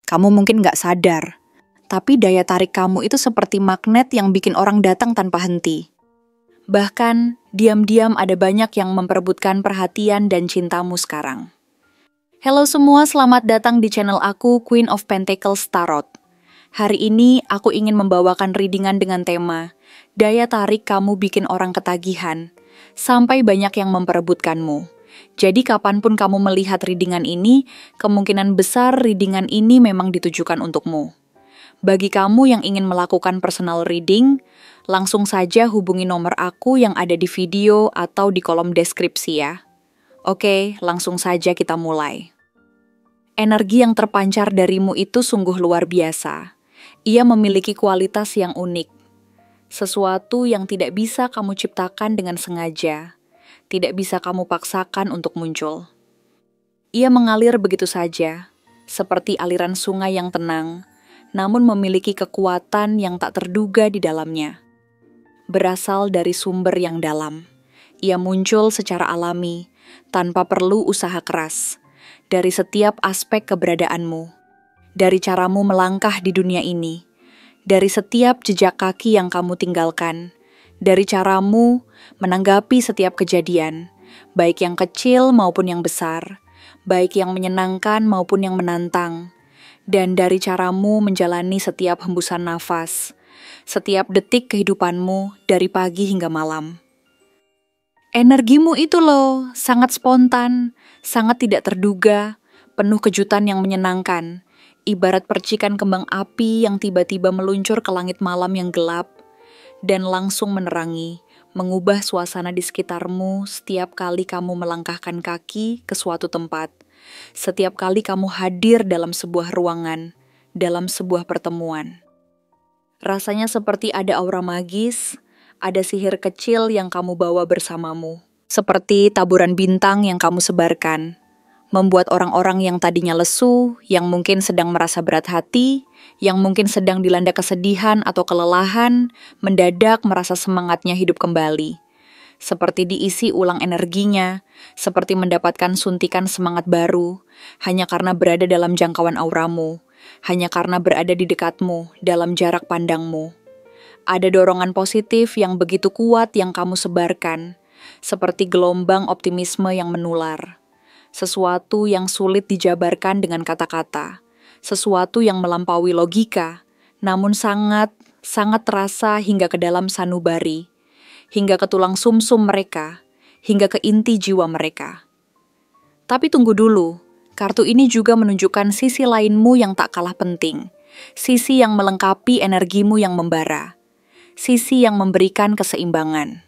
Kamu mungkin nggak sadar, tapi daya tarik kamu itu seperti magnet yang bikin orang datang tanpa henti. Bahkan, diam-diam ada banyak yang memperebutkan perhatian dan cintamu sekarang. Halo semua, selamat datang di channel aku, Queen of Pentacles Tarot. Hari ini, aku ingin membawakan readingan dengan tema, daya tarik kamu bikin orang ketagihan, sampai banyak yang memperebutkanmu. Jadi kapanpun kamu melihat readingan ini, kemungkinan besar readingan ini memang ditujukan untukmu. Bagi kamu yang ingin melakukan personal reading, langsung saja hubungi nomor aku yang ada di video atau di kolom deskripsi ya. Oke, langsung saja kita mulai. Energi yang terpancar darimu itu sungguh luar biasa. Ia memiliki kualitas yang unik. Sesuatu yang tidak bisa kamu ciptakan dengan sengaja, tidak bisa kamu paksakan untuk muncul. Ia mengalir begitu saja, seperti aliran sungai yang tenang, namun memiliki kekuatan yang tak terduga di dalamnya. Berasal dari sumber yang dalam. Ia muncul secara alami, tanpa perlu usaha keras, dari setiap aspek keberadaanmu, dari caramu melangkah di dunia ini, dari setiap jejak kaki yang kamu tinggalkan, dari caramu menanggapi setiap kejadian, baik yang kecil maupun yang besar, baik yang menyenangkan maupun yang menantang, dan dari caramu menjalani setiap hembusan nafas, setiap detik kehidupanmu dari pagi hingga malam. Energimu itu loh, sangat spontan, sangat tidak terduga, penuh kejutan yang menyenangkan, ibarat percikan kembang api yang tiba-tiba meluncur ke langit malam yang gelap, dan langsung menerangi, mengubah suasana di sekitarmu setiap kali kamu melangkahkan kaki ke suatu tempat, setiap kali kamu hadir dalam sebuah ruangan, dalam sebuah pertemuan. Rasanya seperti ada aura magis, ada sihir kecil yang kamu bawa bersamamu, seperti taburan bintang yang kamu sebarkan, membuat orang-orang yang tadinya lesu, yang mungkin sedang merasa berat hati, yang mungkin sedang dilanda kesedihan atau kelelahan, mendadak merasa semangatnya hidup kembali. Seperti diisi ulang energinya, seperti mendapatkan suntikan semangat baru, hanya karena berada dalam jangkauan auramu, hanya karena berada di dekatmu, dalam jarak pandangmu. Ada dorongan positif yang begitu kuat yang kamu sebarkan, seperti gelombang optimisme yang menular. Sesuatu yang sulit dijabarkan dengan kata-kata, sesuatu yang melampaui logika, namun sangat terasa hingga ke dalam sanubari, hingga ke tulang sumsum mereka, hingga ke inti jiwa mereka. Tapi tunggu dulu, kartu ini juga menunjukkan sisi lainmu yang tak kalah penting, sisi yang melengkapi energimu yang membara, sisi yang memberikan keseimbangan.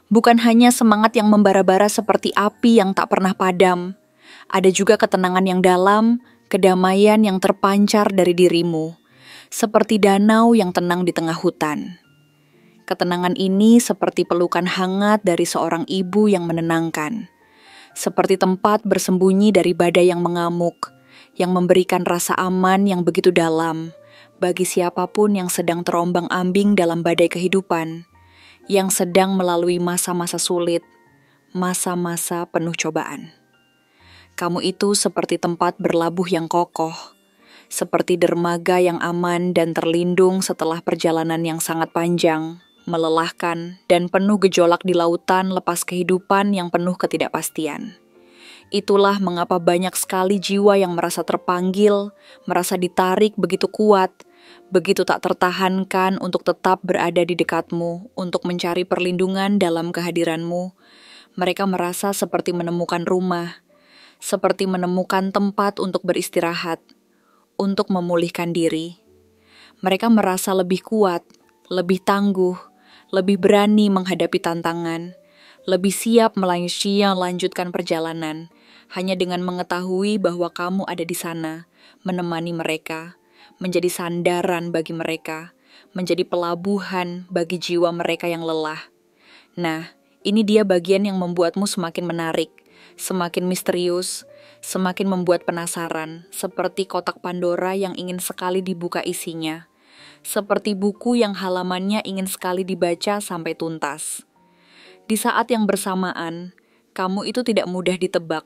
Bukan hanya semangat yang membara-bara seperti api yang tak pernah padam, ada juga ketenangan yang dalam, kedamaian yang terpancar dari dirimu, seperti danau yang tenang di tengah hutan. Ketenangan ini seperti pelukan hangat dari seorang ibu yang menenangkan, seperti tempat bersembunyi dari badai yang mengamuk, yang memberikan rasa aman yang begitu dalam bagi siapapun yang sedang terombang-ambing dalam badai kehidupan, yang sedang melalui masa-masa sulit, masa-masa penuh cobaan. Kamu itu seperti tempat berlabuh yang kokoh, seperti dermaga yang aman dan terlindung setelah perjalanan yang sangat panjang, melelahkan, dan penuh gejolak di lautan lepas kehidupan yang penuh ketidakpastian. Itulah mengapa banyak sekali jiwa yang merasa terpanggil, merasa ditarik begitu kuat, begitu tak tertahankan untuk tetap berada di dekatmu, untuk mencari perlindungan dalam kehadiranmu. Mereka merasa seperti menemukan rumah, seperti menemukan tempat untuk beristirahat, untuk memulihkan diri. Mereka merasa lebih kuat, lebih tangguh, lebih berani menghadapi tantangan, lebih siap melanjutkan perjalanan, hanya dengan mengetahui bahwa kamu ada di sana, menemani mereka, menjadi sandaran bagi mereka, menjadi pelabuhan bagi jiwa mereka yang lelah. Nah, ini dia bagian yang membuatmu semakin menarik, semakin misterius, semakin membuat penasaran, seperti kotak Pandora yang ingin sekali dibuka isinya, seperti buku yang halamannya ingin sekali dibaca sampai tuntas. Di saat yang bersamaan, kamu itu tidak mudah ditebak,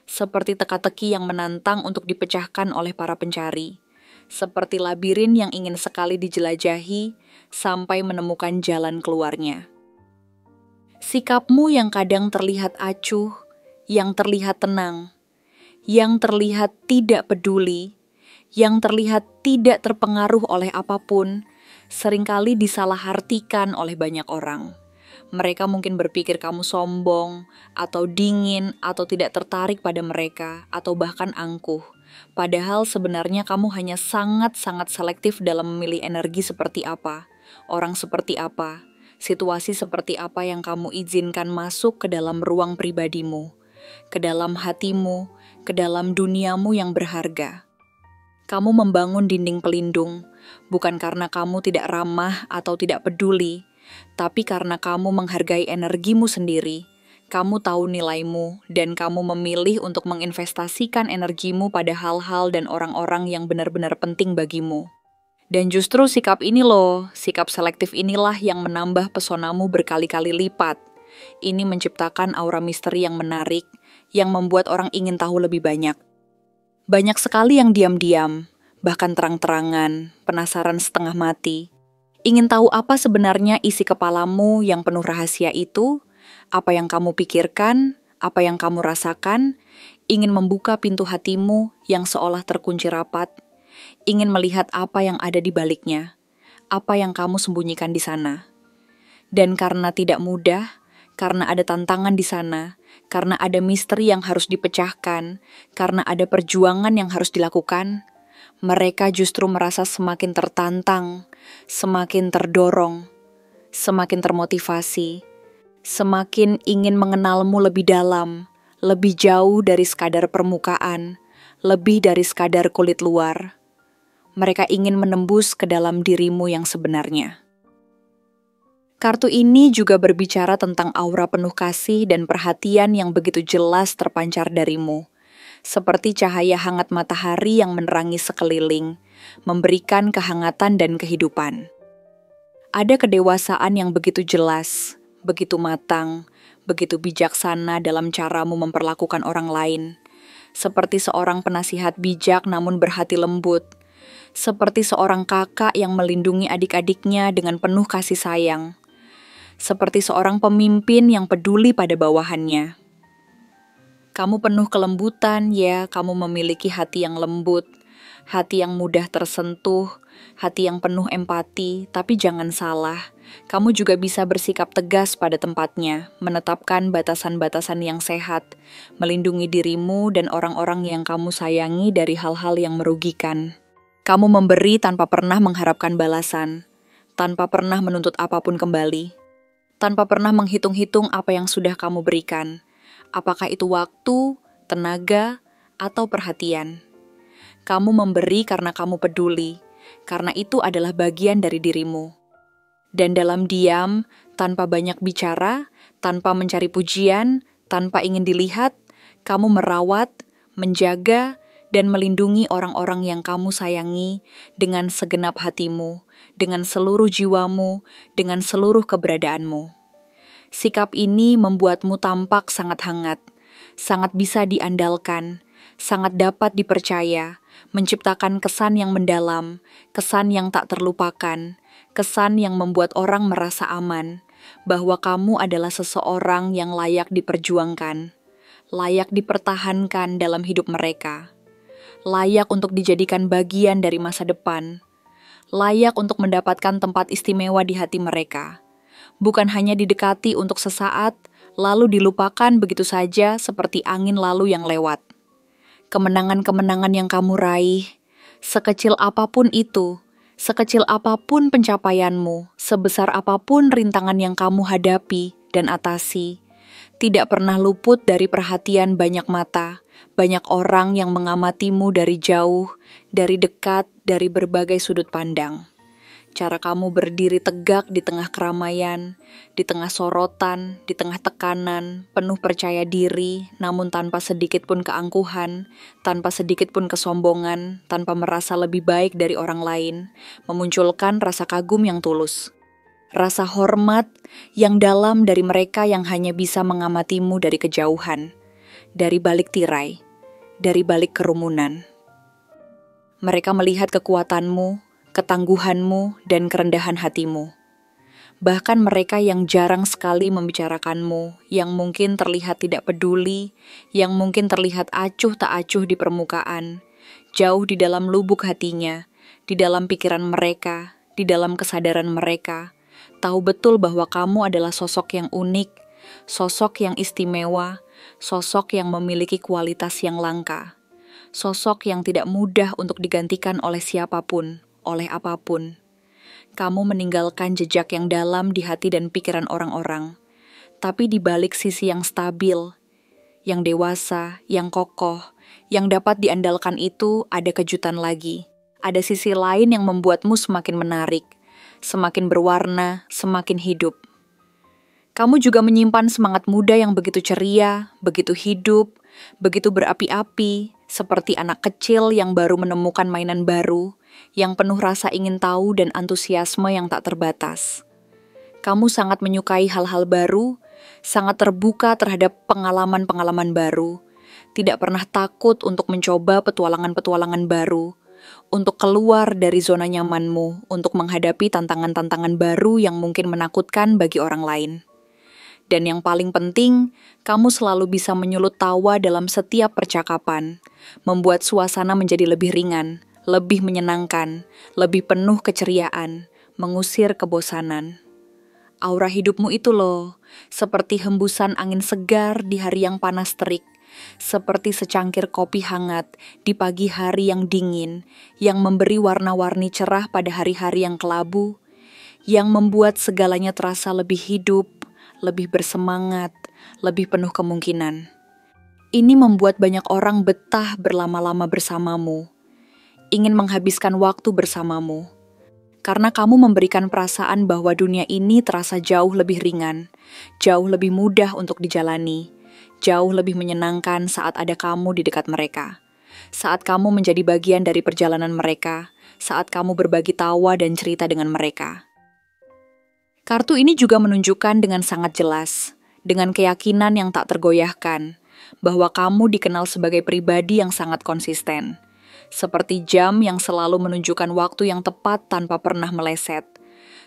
seperti teka-teki yang menantang untuk dipecahkan oleh para pencari, seperti labirin yang ingin sekali dijelajahi sampai menemukan jalan keluarnya. Sikapmu yang kadang terlihat acuh, yang terlihat tenang, yang terlihat tidak peduli, yang terlihat tidak terpengaruh oleh apapun, seringkali disalahartikan oleh banyak orang. Mereka mungkin berpikir kamu sombong, atau dingin, atau tidak tertarik pada mereka, atau bahkan angkuh. Padahal sebenarnya kamu hanya sangat-sangat selektif dalam memilih energi seperti apa, orang seperti apa, situasi seperti apa yang kamu izinkan masuk ke dalam ruang pribadimu, ke dalam hatimu, ke dalam duniamu yang berharga. Kamu membangun dinding pelindung, bukan karena kamu tidak ramah atau tidak peduli, tapi karena kamu menghargai energimu sendiri. Kamu tahu nilaimu, dan kamu memilih untuk menginvestasikan energimu pada hal-hal dan orang-orang yang benar-benar penting bagimu. Dan justru sikap ini loh, sikap selektif inilah yang menambah pesonamu berkali-kali lipat. Ini menciptakan aura misteri yang menarik, yang membuat orang ingin tahu lebih banyak. Banyak sekali yang diam-diam, bahkan terang-terangan, penasaran setengah mati. Ingin tahu apa sebenarnya isi kepalamu yang penuh rahasia itu, apa yang kamu pikirkan, apa yang kamu rasakan, ingin membuka pintu hatimu yang seolah terkunci rapat, ingin melihat apa yang ada di baliknya, apa yang kamu sembunyikan di sana. Dan karena tidak mudah, karena ada tantangan di sana, karena ada misteri yang harus dipecahkan, karena ada perjuangan yang harus dilakukan, mereka justru merasa semakin tertantang, semakin terdorong, semakin termotivasi, semakin ingin mengenalmu lebih dalam, lebih jauh dari sekadar permukaan, lebih dari sekadar kulit luar. Mereka ingin menembus ke dalam dirimu yang sebenarnya. Kartu ini juga berbicara tentang aura penuh kasih dan perhatian yang begitu jelas terpancar darimu. Seperti cahaya hangat matahari yang menerangi sekeliling, memberikan kehangatan dan kehidupan. Ada kedewasaan yang begitu jelas, begitu matang, begitu bijaksana dalam caramu memperlakukan orang lain. Seperti seorang penasihat bijak namun berhati lembut. Seperti seorang kakak yang melindungi adik-adiknya dengan penuh kasih sayang. Seperti seorang pemimpin yang peduli pada bawahannya. Kamu penuh kelembutan, ya, kamu memiliki hati yang lembut, hati yang mudah tersentuh, hati yang penuh empati, tapi jangan salah, kamu juga bisa bersikap tegas pada tempatnya, menetapkan batasan-batasan yang sehat, melindungi dirimu dan orang-orang yang kamu sayangi dari hal-hal yang merugikan. Kamu memberi tanpa pernah mengharapkan balasan, tanpa pernah menuntut apapun kembali, tanpa pernah menghitung-hitung apa yang sudah kamu berikan. Apakah itu waktu, tenaga, atau perhatian? Kamu memberi karena kamu peduli, karena itu adalah bagian dari dirimu. Dan dalam diam, tanpa banyak bicara, tanpa mencari pujian, tanpa ingin dilihat, kamu merawat, menjaga, dan melindungi orang-orang yang kamu sayangi dengan segenap hatimu, dengan seluruh jiwamu, dengan seluruh keberadaanmu. Sikap ini membuatmu tampak sangat hangat, sangat bisa diandalkan, sangat dapat dipercaya, menciptakan kesan yang mendalam, kesan yang tak terlupakan, kesan yang membuat orang merasa aman, bahwa kamu adalah seseorang yang layak diperjuangkan, layak dipertahankan dalam hidup mereka, layak untuk dijadikan bagian dari masa depan, layak untuk mendapatkan tempat istimewa di hati mereka. Bukan hanya didekati untuk sesaat, lalu dilupakan begitu saja seperti angin lalu yang lewat. Kemenangan-kemenangan yang kamu raih, sekecil apapun itu, sekecil apapun pencapaianmu, sebesar apapun rintangan yang kamu hadapi dan atasi, tidak pernah luput dari perhatian banyak mata, banyak orang yang mengamatimu dari jauh, dari dekat, dari berbagai sudut pandang. Cara kamu berdiri tegak di tengah keramaian, di tengah sorotan, di tengah tekanan, penuh percaya diri, namun tanpa sedikit pun keangkuhan, tanpa sedikit pun kesombongan, tanpa merasa lebih baik dari orang lain, memunculkan rasa kagum yang tulus. Rasa hormat yang dalam dari mereka yang hanya bisa mengamatimu dari kejauhan, dari balik tirai. dari balik kerumunan. Mereka melihat kekuatanmu, ketangguhanmu, dan kerendahan hatimu. Bahkan mereka yang jarang sekali membicarakanmu, yang mungkin terlihat tidak peduli, yang mungkin terlihat acuh tak acuh di permukaan, jauh di dalam lubuk hatinya, di dalam pikiran mereka, di dalam kesadaran mereka, tahu betul bahwa kamu adalah sosok yang unik, sosok yang istimewa, sosok yang memiliki kualitas yang langka, sosok yang tidak mudah untuk digantikan oleh siapapun, oleh apapun. Kamu meninggalkan jejak yang dalam di hati dan pikiran orang-orang, tapi di balik sisi yang stabil, yang dewasa, yang kokoh, yang dapat diandalkan itu ada kejutan lagi. Ada sisi lain yang membuatmu semakin menarik, semakin berwarna, semakin hidup. Kamu juga menyimpan semangat muda yang begitu ceria, begitu hidup, begitu berapi-api, seperti anak kecil yang baru menemukan mainan baru, yang penuh rasa ingin tahu dan antusiasme yang tak terbatas. Kamu sangat menyukai hal-hal baru, sangat terbuka terhadap pengalaman-pengalaman baru, tidak pernah takut untuk mencoba petualangan-petualangan baru, untuk keluar dari zona nyamanmu, untuk menghadapi tantangan-tantangan baru yang mungkin menakutkan bagi orang lain. Dan yang paling penting, kamu selalu bisa menyulut tawa dalam setiap percakapan, membuat suasana menjadi lebih ringan, lebih menyenangkan, lebih penuh keceriaan, mengusir kebosanan. Aura hidupmu itu loh, seperti hembusan angin segar di hari yang panas terik, seperti secangkir kopi hangat di pagi hari yang dingin, yang memberi warna-warni cerah pada hari-hari yang kelabu, yang membuat segalanya terasa lebih hidup, lebih bersemangat, lebih penuh kemungkinan. Ini membuat banyak orang betah berlama-lama bersamamu, ingin menghabiskan waktu bersamamu, karena kamu memberikan perasaan bahwa dunia ini terasa jauh lebih ringan, jauh lebih mudah untuk dijalani, jauh lebih menyenangkan saat ada kamu di dekat mereka, saat kamu menjadi bagian dari perjalanan mereka, saat kamu berbagi tawa dan cerita dengan mereka. Kartu ini juga menunjukkan dengan sangat jelas, dengan keyakinan yang tak tergoyahkan, bahwa kamu dikenal sebagai pribadi yang sangat konsisten. Seperti jam yang selalu menunjukkan waktu yang tepat tanpa pernah meleset.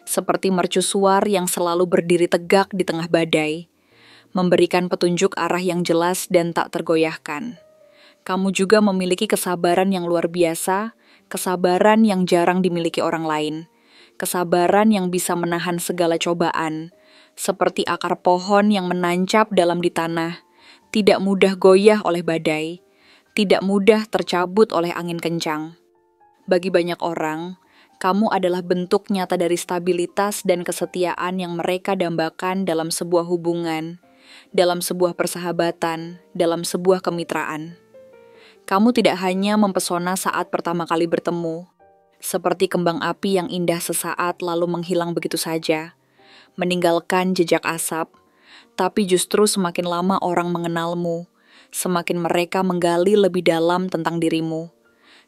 Seperti mercusuar yang selalu berdiri tegak di tengah badai, memberikan petunjuk arah yang jelas dan tak tergoyahkan. Kamu juga memiliki kesabaran yang luar biasa, kesabaran yang jarang dimiliki orang lain. Kesabaran yang bisa menahan segala cobaan, seperti akar pohon yang menancap dalam di tanah, tidak mudah goyah oleh badai, tidak mudah tercabut oleh angin kencang. Bagi banyak orang, kamu adalah bentuk nyata dari stabilitas dan kesetiaan yang mereka dambakan dalam sebuah hubungan, dalam sebuah persahabatan, dalam sebuah kemitraan. Kamu tidak hanya mempesona saat pertama kali bertemu, seperti kembang api yang indah sesaat lalu menghilang begitu saja, meninggalkan jejak asap, tapi justru semakin lama orang mengenalmu, semakin mereka menggali lebih dalam tentang dirimu,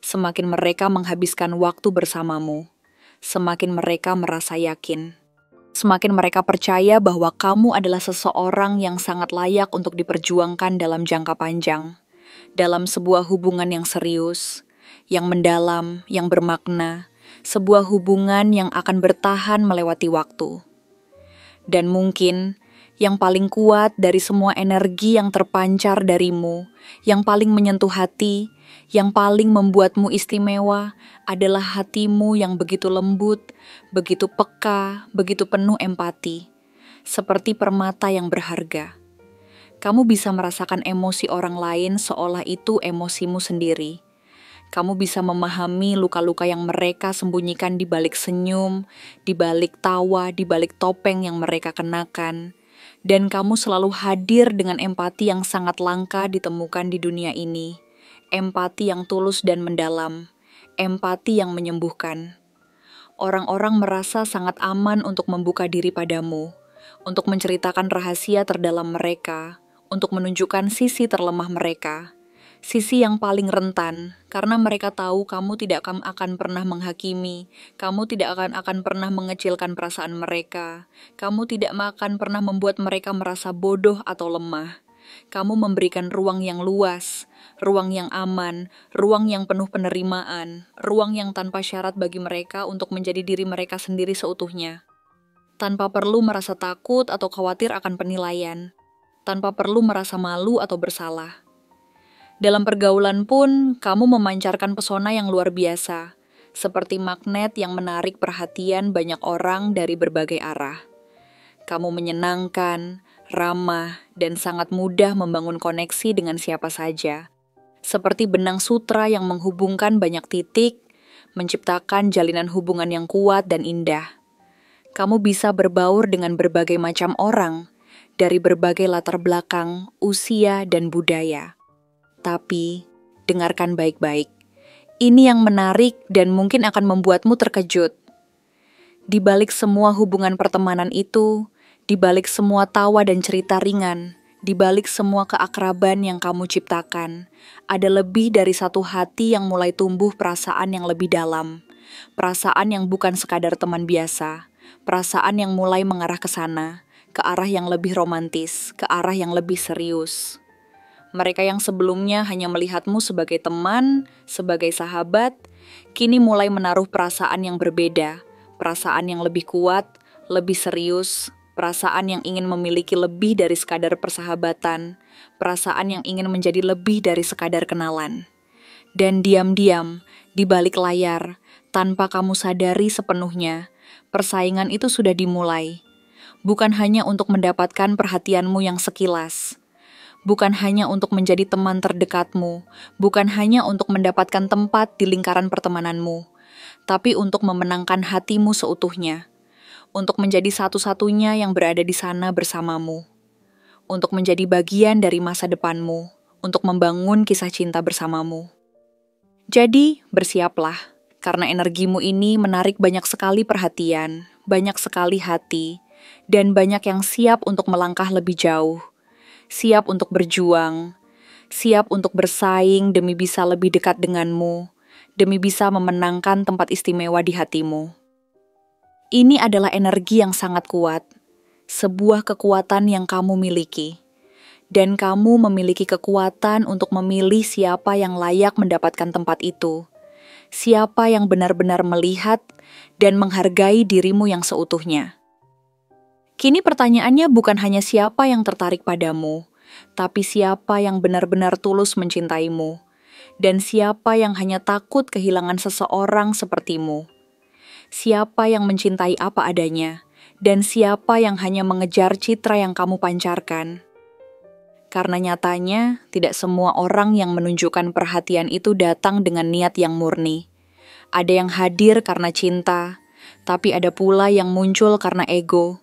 semakin mereka menghabiskan waktu bersamamu, semakin mereka merasa yakin, semakin mereka percaya bahwa kamu adalah seseorang yang sangat layak untuk diperjuangkan dalam jangka panjang, dalam sebuah hubungan yang serius, yang mendalam, yang bermakna, sebuah hubungan yang akan bertahan melewati waktu. Dan mungkin, yang paling kuat dari semua energi yang terpancar darimu, yang paling menyentuh hati, yang paling membuatmu istimewa, adalah hatimu yang begitu lembut, begitu peka, begitu penuh empati, seperti permata yang berharga. Kamu bisa merasakan emosi orang lain seolah itu emosimu sendiri. Kamu bisa memahami luka-luka yang mereka sembunyikan di balik senyum, di balik tawa, di balik topeng yang mereka kenakan. Dan kamu selalu hadir dengan empati yang sangat langka ditemukan di dunia ini. Empati yang tulus dan mendalam. Empati yang menyembuhkan. Orang-orang merasa sangat aman untuk membuka diri padamu, untuk menceritakan rahasia terdalam mereka, untuk menunjukkan sisi terlemah mereka. Sisi yang paling rentan, karena mereka tahu kamu tidak akan pernah menghakimi, kamu tidak akan pernah mengecilkan perasaan mereka, kamu tidak akan pernah membuat mereka merasa bodoh atau lemah. Kamu memberikan ruang yang luas, ruang yang aman, ruang yang penuh penerimaan, ruang yang tanpa syarat bagi mereka untuk menjadi diri mereka sendiri seutuhnya. Tanpa perlu merasa takut atau khawatir akan penilaian, tanpa perlu merasa malu atau bersalah. Dalam pergaulan pun, kamu memancarkan pesona yang luar biasa, seperti magnet yang menarik perhatian banyak orang dari berbagai arah. Kamu menyenangkan, ramah, dan sangat mudah membangun koneksi dengan siapa saja. Seperti benang sutra yang menghubungkan banyak titik, menciptakan jalinan hubungan yang kuat dan indah. Kamu bisa berbaur dengan berbagai macam orang, dari berbagai latar belakang, usia, dan budaya. Tapi, dengarkan baik-baik. Ini yang menarik dan mungkin akan membuatmu terkejut. Di balik semua hubungan pertemanan itu, di balik semua tawa dan cerita ringan, di balik semua keakraban yang kamu ciptakan, ada lebih dari satu hati yang mulai tumbuh perasaan yang lebih dalam. Perasaan yang bukan sekadar teman biasa, perasaan yang mulai mengarah ke sana, ke arah yang lebih romantis, ke arah yang lebih serius. Mereka yang sebelumnya hanya melihatmu sebagai teman, sebagai sahabat, kini mulai menaruh perasaan yang berbeda, perasaan yang lebih kuat, lebih serius, perasaan yang ingin memiliki lebih dari sekadar persahabatan, perasaan yang ingin menjadi lebih dari sekadar kenalan. Dan diam-diam, di balik layar, tanpa kamu sadari sepenuhnya, persaingan itu sudah dimulai. Bukan hanya untuk mendapatkan perhatianmu yang sekilas, bukan hanya untuk menjadi teman terdekatmu, bukan hanya untuk mendapatkan tempat di lingkaran pertemananmu, tapi untuk memenangkan hatimu seutuhnya, untuk menjadi satu-satunya yang berada di sana bersamamu, untuk menjadi bagian dari masa depanmu, untuk membangun kisah cinta bersamamu. Jadi, bersiaplah, karena energimu ini menarik banyak sekali perhatian, banyak sekali hati, dan banyak yang siap untuk melangkah lebih jauh. Siap untuk berjuang, siap untuk bersaing demi bisa lebih dekat denganmu, demi bisa memenangkan tempat istimewa di hatimu. Ini adalah energi yang sangat kuat, sebuah kekuatan yang kamu miliki. Dan kamu memiliki kekuatan untuk memilih siapa yang layak mendapatkan tempat itu, siapa yang benar-benar melihat dan menghargai dirimu yang seutuhnya. Kini pertanyaannya bukan hanya siapa yang tertarik padamu, tapi siapa yang benar-benar tulus mencintaimu, dan siapa yang hanya takut kehilangan seseorang sepertimu. Siapa yang mencintai apa adanya, dan siapa yang hanya mengejar citra yang kamu pancarkan. Karena nyatanya, tidak semua orang yang menunjukkan perhatian itu datang dengan niat yang murni. Ada yang hadir karena cinta, tapi ada pula yang muncul karena ego.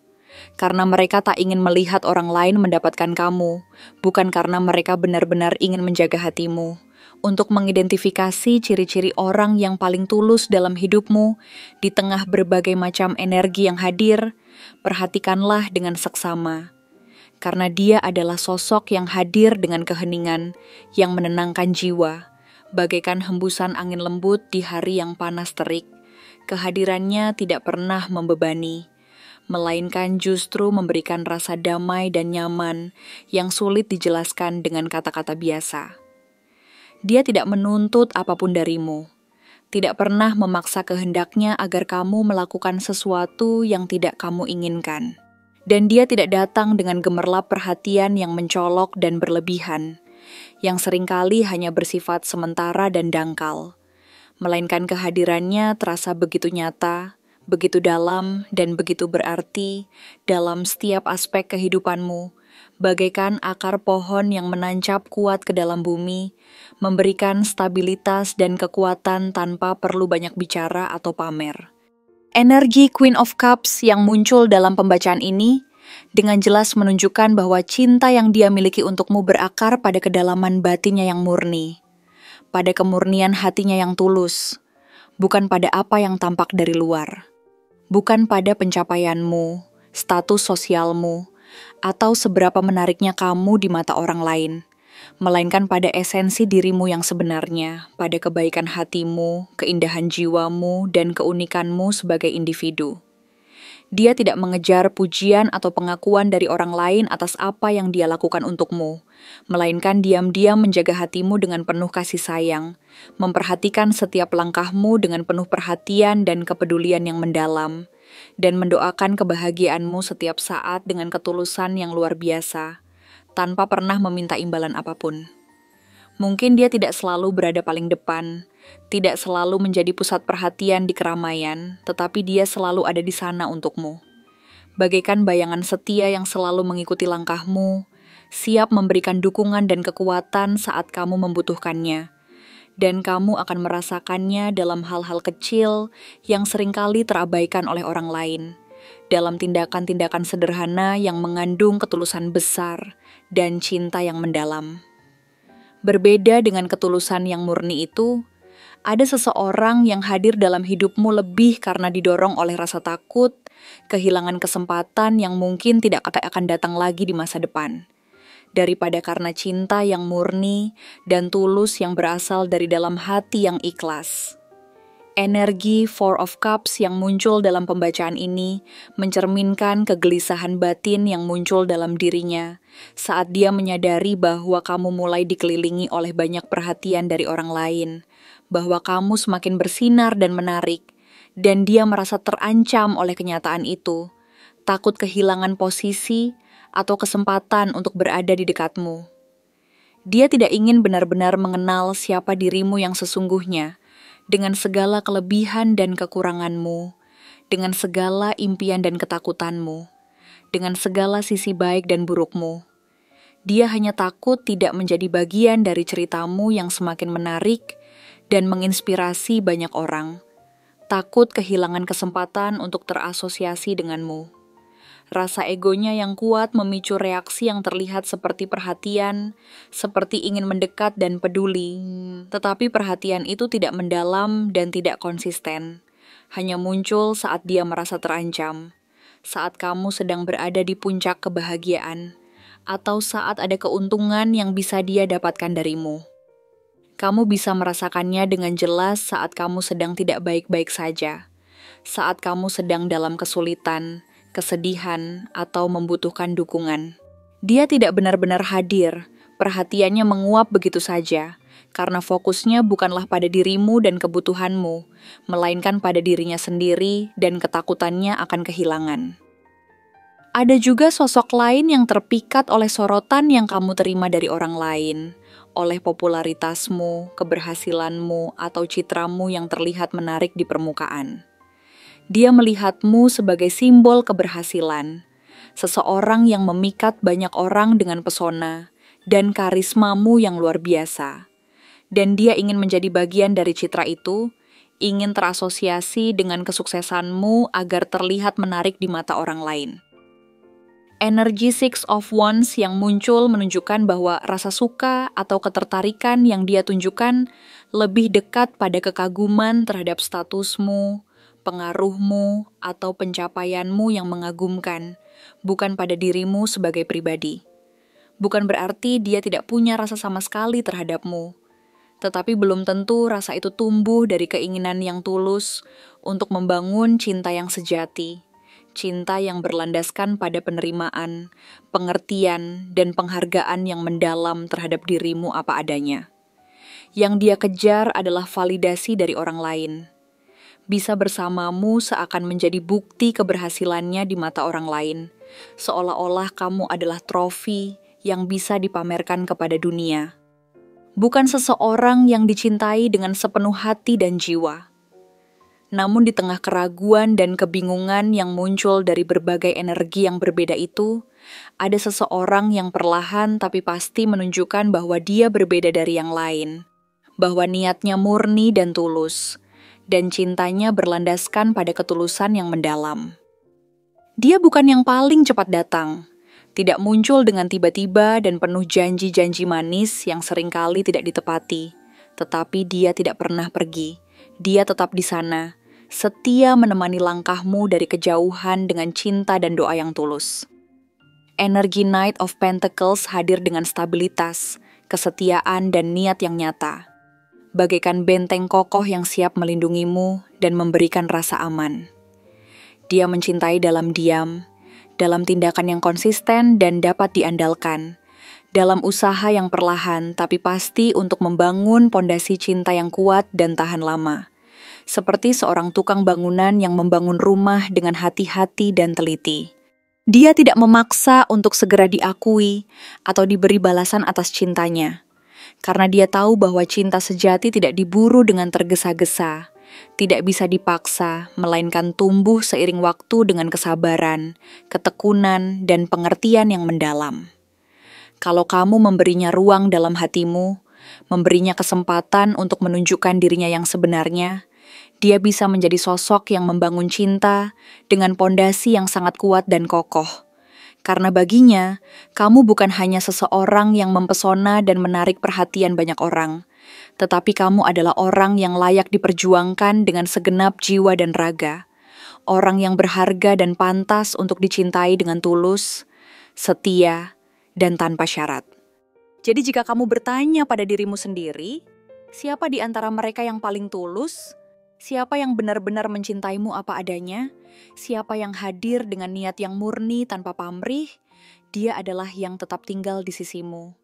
Karena mereka tak ingin melihat orang lain mendapatkan kamu, bukan karena mereka benar-benar ingin menjaga hatimu. Untuk mengidentifikasi ciri-ciri orang yang paling tulus dalam hidupmu, di tengah berbagai macam energi yang hadir, perhatikanlah dengan seksama. Karena dia adalah sosok yang hadir dengan keheningan, yang menenangkan jiwa, bagaikan hembusan angin lembut di hari yang panas terik. Kehadirannya tidak pernah membebani, melainkan justru memberikan rasa damai dan nyaman yang sulit dijelaskan dengan kata-kata biasa. Dia tidak menuntut apapun darimu, tidak pernah memaksa kehendaknya agar kamu melakukan sesuatu yang tidak kamu inginkan. Dan dia tidak datang dengan gemerlap perhatian yang mencolok dan berlebihan, yang seringkali hanya bersifat sementara dan dangkal, melainkan kehadirannya terasa begitu nyata, begitu dalam dan begitu berarti dalam setiap aspek kehidupanmu, bagaikan akar pohon yang menancap kuat ke dalam bumi, memberikan stabilitas dan kekuatan tanpa perlu banyak bicara atau pamer. Energi Queen of Cups yang muncul dalam pembacaan ini dengan jelas menunjukkan bahwa cinta yang dia miliki untukmu berakar pada kedalaman batinnya yang murni, pada kemurnian hatinya yang tulus, bukan pada apa yang tampak dari luar. Bukan pada pencapaianmu, status sosialmu, atau seberapa menariknya kamu di mata orang lain, melainkan pada esensi dirimu yang sebenarnya, pada kebaikan hatimu, keindahan jiwamu, dan keunikanmu sebagai individu. Dia tidak mengejar pujian atau pengakuan dari orang lain atas apa yang dia lakukan untukmu, melainkan diam-diam menjaga hatimu dengan penuh kasih sayang, memperhatikan setiap langkahmu dengan penuh perhatian dan kepedulian yang mendalam, dan mendoakan kebahagiaanmu setiap saat dengan ketulusan yang luar biasa, tanpa pernah meminta imbalan apapun. Mungkin dia tidak selalu berada paling depan, tidak selalu menjadi pusat perhatian di keramaian, tetapi dia selalu ada di sana untukmu. Bagaikan bayangan setia yang selalu mengikuti langkahmu, siap memberikan dukungan dan kekuatan saat kamu membutuhkannya. Dan kamu akan merasakannya dalam hal-hal kecil yang seringkali terabaikan oleh orang lain, dalam tindakan-tindakan sederhana yang mengandung ketulusan besar dan cinta yang mendalam. Berbeda dengan ketulusan yang murni itu, ada seseorang yang hadir dalam hidupmu lebih karena didorong oleh rasa takut, kehilangan kesempatan yang mungkin tidak akan datang lagi di masa depan, daripada karena cinta yang murni dan tulus yang berasal dari dalam hati yang ikhlas. Energi Four of Cups yang muncul dalam pembacaan ini mencerminkan kegelisahan batin yang muncul dalam dirinya saat dia menyadari bahwa kamu mulai dikelilingi oleh banyak perhatian dari orang lain, bahwa kamu semakin bersinar dan menarik, dan dia merasa terancam oleh kenyataan itu, takut kehilangan posisi atau kesempatan untuk berada di dekatmu. Dia tidak ingin benar-benar mengenal siapa dirimu yang sesungguhnya, dengan segala kelebihan dan kekuranganmu, dengan segala impian dan ketakutanmu, dengan segala sisi baik dan burukmu. Dia hanya takut tidak menjadi bagian dari ceritamu yang semakin menarik dan menginspirasi banyak orang. Takut kehilangan kesempatan untuk terasosiasi denganmu. Rasa egonya yang kuat memicu reaksi yang terlihat seperti perhatian, seperti ingin mendekat dan peduli. Tetapi perhatian itu tidak mendalam dan tidak konsisten. Hanya muncul saat dia merasa terancam, saat kamu sedang berada di puncak kebahagiaan, atau saat ada keuntungan yang bisa dia dapatkan darimu. Kamu bisa merasakannya dengan jelas saat kamu sedang tidak baik-baik saja, saat kamu sedang dalam kesulitan, kesedihan, atau membutuhkan dukungan. Dia tidak benar-benar hadir, perhatiannya menguap begitu saja, karena fokusnya bukanlah pada dirimu dan kebutuhanmu, melainkan pada dirinya sendiri dan ketakutannya akan kehilangan. Ada juga sosok lain yang terpikat oleh sorotan yang kamu terima dari orang lain, oleh popularitasmu, keberhasilanmu, atau citramu yang terlihat menarik di permukaan. Dia melihatmu sebagai simbol keberhasilan, seseorang yang memikat banyak orang dengan pesona dan karismamu yang luar biasa. Dan dia ingin menjadi bagian dari citra itu, ingin terasosiasi dengan kesuksesanmu agar terlihat menarik di mata orang lain. Energi Six of Wands yang muncul menunjukkan bahwa rasa suka atau ketertarikan yang dia tunjukkan lebih dekat pada kekaguman terhadap statusmu, pengaruhmu, atau pencapaianmu yang mengagumkan, bukan pada dirimu sebagai pribadi. Bukan berarti dia tidak punya rasa sama sekali terhadapmu, tetapi belum tentu rasa itu tumbuh dari keinginan yang tulus untuk membangun cinta yang sejati, cinta yang berlandaskan pada penerimaan, pengertian, dan penghargaan yang mendalam terhadap dirimu apa adanya. Yang dia kejar adalah validasi dari orang lain. Bisa bersamamu seakan menjadi bukti keberhasilannya di mata orang lain, seolah-olah kamu adalah trofi yang bisa dipamerkan kepada dunia. Bukan seseorang yang dicintai dengan sepenuh hati dan jiwa. Namun di tengah keraguan dan kebingungan yang muncul dari berbagai energi yang berbeda itu, ada seseorang yang perlahan tapi pasti menunjukkan bahwa dia berbeda dari yang lain, bahwa niatnya murni dan tulus, dan cintanya berlandaskan pada ketulusan yang mendalam. Dia bukan yang paling cepat datang, tidak muncul dengan tiba-tiba dan penuh janji-janji manis yang seringkali tidak ditepati, tetapi dia tidak pernah pergi. Dia tetap di sana, setia menemani langkahmu dari kejauhan dengan cinta dan doa yang tulus. Energi Knight of Pentacles hadir dengan stabilitas, kesetiaan, dan niat yang nyata, bagaikan benteng kokoh yang siap melindungimu dan memberikan rasa aman. Dia mencintai dalam diam, dalam tindakan yang konsisten dan dapat diandalkan, dalam usaha yang perlahan tapi pasti untuk membangun pondasi cinta yang kuat dan tahan lama. Seperti seorang tukang bangunan yang membangun rumah dengan hati-hati dan teliti. Dia tidak memaksa untuk segera diakui atau diberi balasan atas cintanya. Karena dia tahu bahwa cinta sejati tidak diburu dengan tergesa-gesa, tidak bisa dipaksa, melainkan tumbuh seiring waktu dengan kesabaran, ketekunan, dan pengertian yang mendalam. Kalau kamu memberinya ruang dalam hatimu, memberinya kesempatan untuk menunjukkan dirinya yang sebenarnya, dia bisa menjadi sosok yang membangun cinta dengan pondasi yang sangat kuat dan kokoh. Karena baginya, kamu bukan hanya seseorang yang mempesona dan menarik perhatian banyak orang, tetapi kamu adalah orang yang layak diperjuangkan dengan segenap jiwa dan raga. Orang yang berharga dan pantas untuk dicintai dengan tulus, setia, dan tanpa syarat. Jadi jika kamu bertanya pada dirimu sendiri, siapa di antara mereka yang paling tulus? Siapa yang benar-benar mencintaimu apa adanya? Siapa yang hadir dengan niat yang murni tanpa pamrih? Dia adalah yang tetap tinggal di sisimu.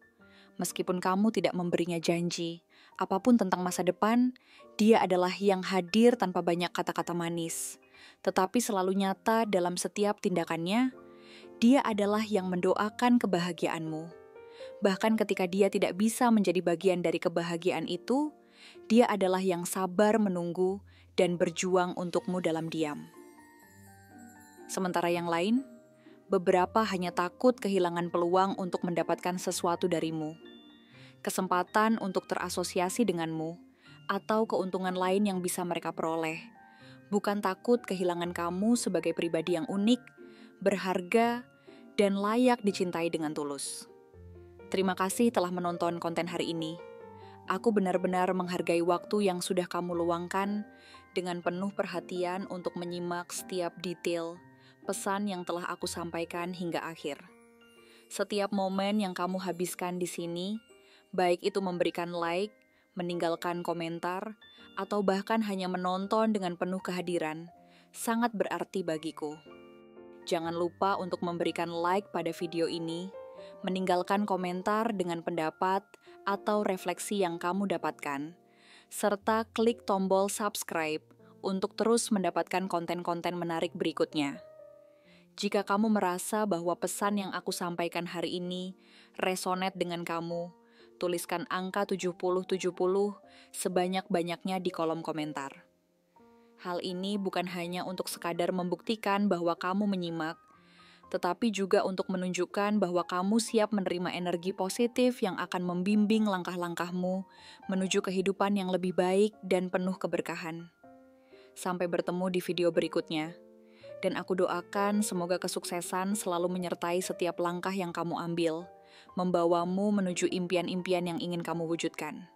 Meskipun kamu tidak memberinya janji, apapun tentang masa depan, dia adalah yang hadir tanpa banyak kata-kata manis. Tetapi selalu nyata dalam setiap tindakannya, dia adalah yang mendoakan kebahagiaanmu. Bahkan ketika dia tidak bisa menjadi bagian dari kebahagiaan itu, dia adalah yang sabar menunggu dan berjuang untukmu dalam diam. Sementara yang lain, beberapa hanya takut kehilangan peluang untuk mendapatkan sesuatu darimu, kesempatan untuk terasosiasi denganmu, atau keuntungan lain yang bisa mereka peroleh. Bukan takut kehilangan kamu sebagai pribadi yang unik, berharga, dan layak dicintai dengan tulus. Terima kasih telah menonton konten hari ini. Aku benar-benar menghargai waktu yang sudah kamu luangkan dengan penuh perhatian untuk menyimak setiap detail pesan yang telah aku sampaikan hingga akhir. Setiap momen yang kamu habiskan di sini, baik itu memberikan like, meninggalkan komentar, atau bahkan hanya menonton dengan penuh kehadiran, sangat berarti bagiku. Jangan lupa untuk memberikan like pada video ini, meninggalkan komentar dengan pendapat atau refleksi yang kamu dapatkan, serta klik tombol subscribe untuk terus mendapatkan konten-konten menarik berikutnya. Jika kamu merasa bahwa pesan yang aku sampaikan hari ini resonate dengan kamu, tuliskan angka 7070 sebanyak-banyaknya di kolom komentar. Hal ini bukan hanya untuk sekadar membuktikan bahwa kamu menyimak, tetapi juga untuk menunjukkan bahwa kamu siap menerima energi positif yang akan membimbing langkah-langkahmu menuju kehidupan yang lebih baik dan penuh keberkahan. Sampai bertemu di video berikutnya. Dan aku doakan semoga kesuksesan selalu menyertai setiap langkah yang kamu ambil, membawamu menuju impian-impian yang ingin kamu wujudkan.